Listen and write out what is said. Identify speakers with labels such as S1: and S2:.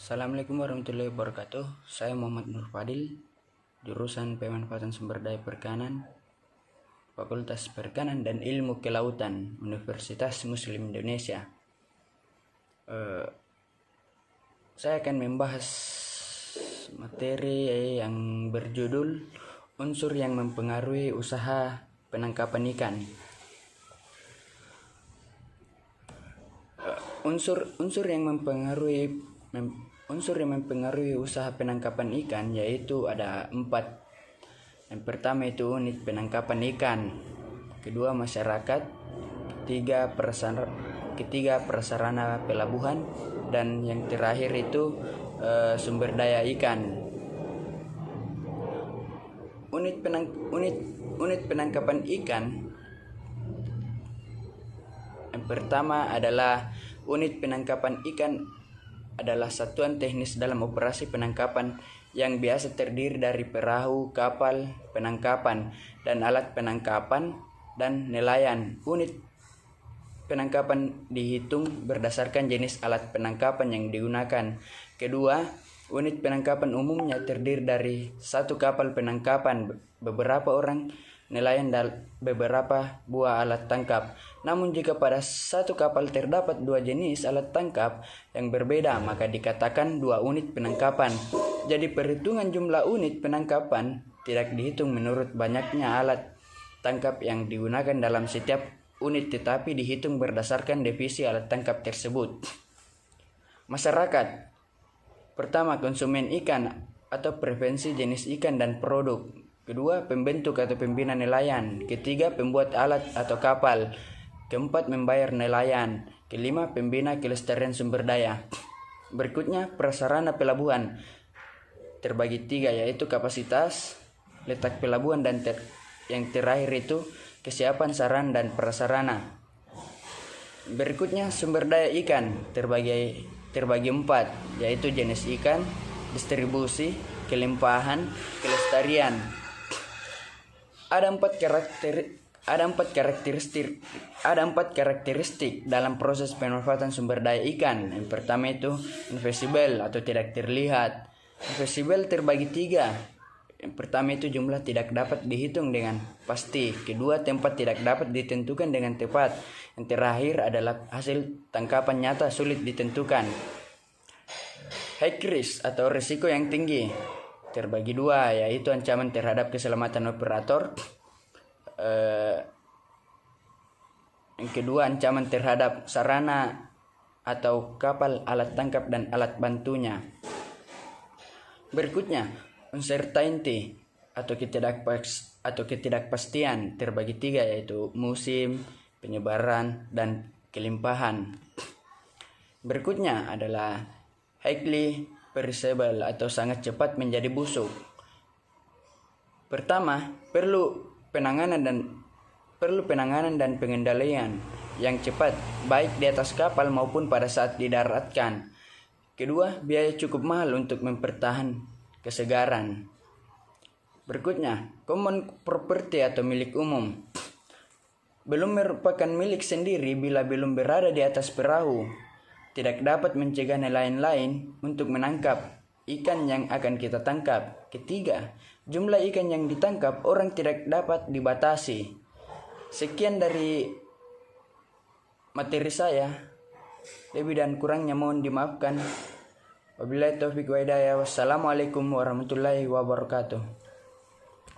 S1: Assalamualaikum warahmatullahi wabarakatuh. Saya Muhammad Nur Fadil, jurusan Pemanfaatan Sumber Daya Perikanan, Fakultas Perikanan dan Ilmu Kelautan, Universitas Muslim Indonesia. Saya akan membahas materi yang berjudul unsur yang mempengaruhi usaha penangkapan ikan. Unsur yang mempengaruhi usaha penangkapan ikan yaitu ada 4. Yang pertama itu unit penangkapan ikan, kedua masyarakat, ketiga prasarana pelabuhan, dan yang terakhir itu sumber daya ikan. Unit penangkapan ikan yang pertama adalah unit penangkapan ikan adalah satuan teknis dalam operasi penangkapan yang biasa terdiri dari perahu, kapal penangkapan, dan alat penangkapan dan nelayan. Unit penangkapan dihitung berdasarkan jenis alat penangkapan yang digunakan. Kedua, unit penangkapan umumnya terdiri dari satu kapal penangkapan, beberapa orang nelayan dan beberapa buah alat tangkap. Namun jika pada satu kapal terdapat 2 jenis alat tangkap yang berbeda, maka dikatakan 2 unit penangkapan. Jadi perhitungan jumlah unit penangkapan tidak dihitung menurut banyaknya alat tangkap yang digunakan dalam setiap unit, tetapi dihitung berdasarkan divisi alat tangkap tersebut. Masyarakat. Pertama, konsumen ikan atau preferensi jenis ikan dan produk. Kedua, pembentuk atau pembina nelayan. Ketiga, pembuat alat atau kapal. Keempat, membayar nelayan. Kelima, pembina kelestarian sumber daya. Berikutnya, prasarana pelabuhan. Terbagi 3, yaitu kapasitas, letak pelabuhan, dan yang terakhir itu kesiapan sarana dan prasarana. Berikutnya, sumber daya ikan. Terbagi 4, yaitu jenis ikan, distribusi, kelimpahan, kelestarian. Ada empat karakteristik dalam proses pemanfaatan sumber daya ikan. Yang pertama itu invisible atau tidak terlihat. Invisible terbagi 3. Yang pertama itu jumlah tidak dapat dihitung dengan pasti. Kedua, tempat tidak dapat ditentukan dengan tepat. Yang terakhir adalah hasil tangkapan nyata sulit ditentukan. High risk atau risiko yang tinggi terbagi 2, yaitu ancaman terhadap keselamatan operator. Yang kedua, ancaman terhadap sarana atau kapal, alat tangkap, dan alat bantunya. Berikutnya, uncertainty atau ketidakpastian terbagi 3, yaitu musim, penyebaran, dan kelimpahan. Berikutnya adalah highly perishable atau sangat cepat menjadi busuk. Pertama, perlu penanganan dan pengendalian yang cepat, baik di atas kapal maupun pada saat didaratkan. Kedua, biaya cukup mahal untuk mempertahankan kesegaran. Berikutnya, common property atau milik umum. Belum merupakan milik sendiri bila belum berada di atas perahu. Tidak dapat mencegah nelayan lain untuk menangkap ikan yang akan kita tangkap. Ketiga, jumlah ikan yang ditangkap orang tidak dapat dibatasi. Sekian dari materi saya. Lebih dan kurangnya mohon dimaafkan. Wabillahi taufiq wa hidayah. Wassalamualaikum warahmatullahi wabarakatuh.